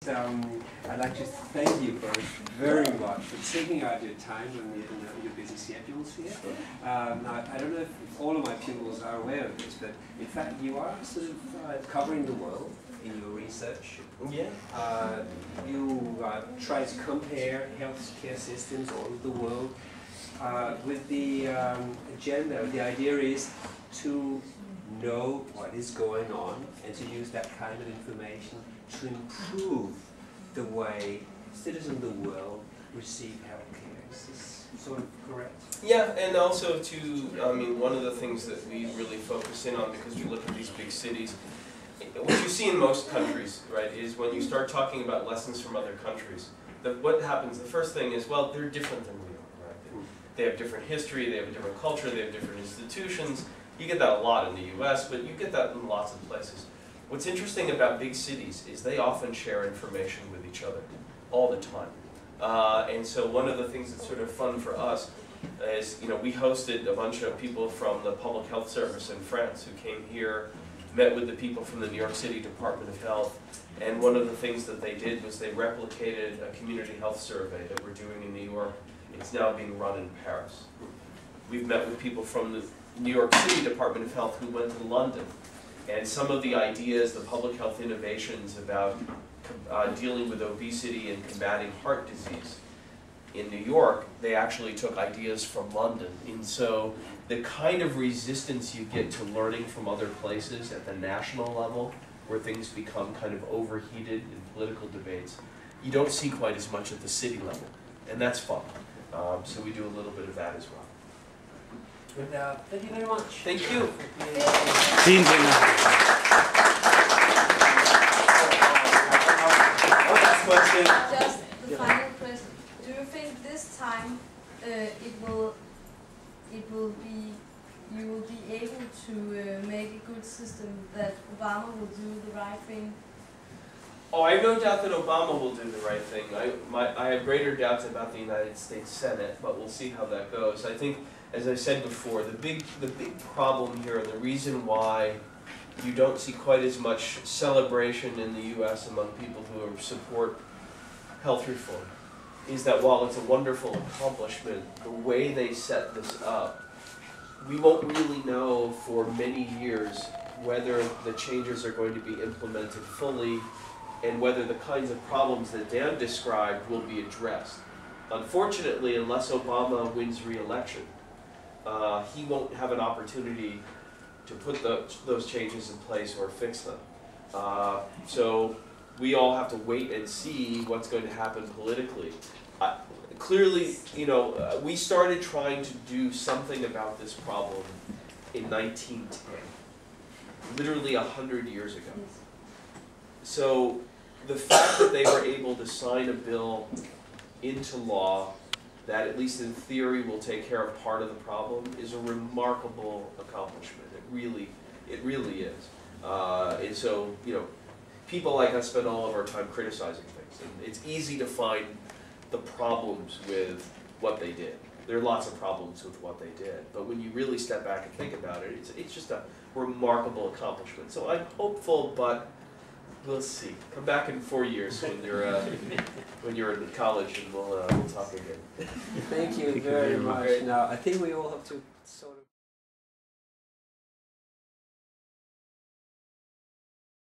I'd like to thank you both very much for taking out your time in your busy schedules here. Now, I don't know if all of my pupils are aware of this, but in fact you are sort of covering the world in your research. Yeah. You try to compare healthcare systems all over the world with the agenda. The idea is to know what is going on and to use that kind of information to improve the way citizens of the world receive healthcare. Is this sort of correct? Yeah, and also one of the things that we really focus in on, because we look at these big cities, what you see in most countries, right, is when you start talking about lessons from other countries, what happens, the first thing is, well, they're different than we are, right? They have different history, they have a different culture, they have different institutions. You get that a lot in the US, but you get that in lots of places. What's interesting about big cities is they often share information with each other all the time. And so one of the things that's sort of fun for us is, we hosted a bunch of people from the Public Health Service in France who came here, met with the people from the New York City Department of Health, and one of the things that they did was they replicated a community health survey that we're doing in New York. It's now being run in Paris. We've met with people from the New York City Department of Health who went to London. And some of the ideas, the public health innovations about dealing with obesity and combating heart disease in New York, they actually took ideas from London. And so the kind of resistance you get to learning from other places at the national level, where things become kind of overheated in political debates, you don't see quite as much at the city level. And that's fun. So we do a little bit of that as well. Thank you very much. Thank you. Last question. Just the final question. Do you think this time you will be able to make a good system, that Obama will do the right thing? Oh, I have no doubt that Obama will do the right thing. I have greater doubts about the United States Senate, but we'll see how that goes. I think, as I said before, the big problem here, and the reason why you don't see quite as much celebration in the U.S. among people who support health reform, is that while it's a wonderful accomplishment, the way they set this up, we won't really know for many years whether the changes are going to be implemented fully and whether the kinds of problems that Dan described will be addressed. Unfortunately, unless Obama wins re-election, he won't have an opportunity to put those changes in place or fix them. So we all have to wait and see what's going to happen politically. Clearly, we started trying to do something about this problem in 1910, literally 100 years ago. So the fact that they were able to sign a bill into law that, at least in theory, will take care of part of the problem is a remarkable accomplishment. It really is. And so, people like us spend all of our time criticizing things. And it's easy to find the problems with what they did. There are lots of problems with what they did. But when you really step back and think about it, it's just a remarkable accomplishment. So I'm hopeful, but we'll see. Come back in 4 years when you're in college, and we'll talk again. Thank you very much. Now, I think we all have to sort of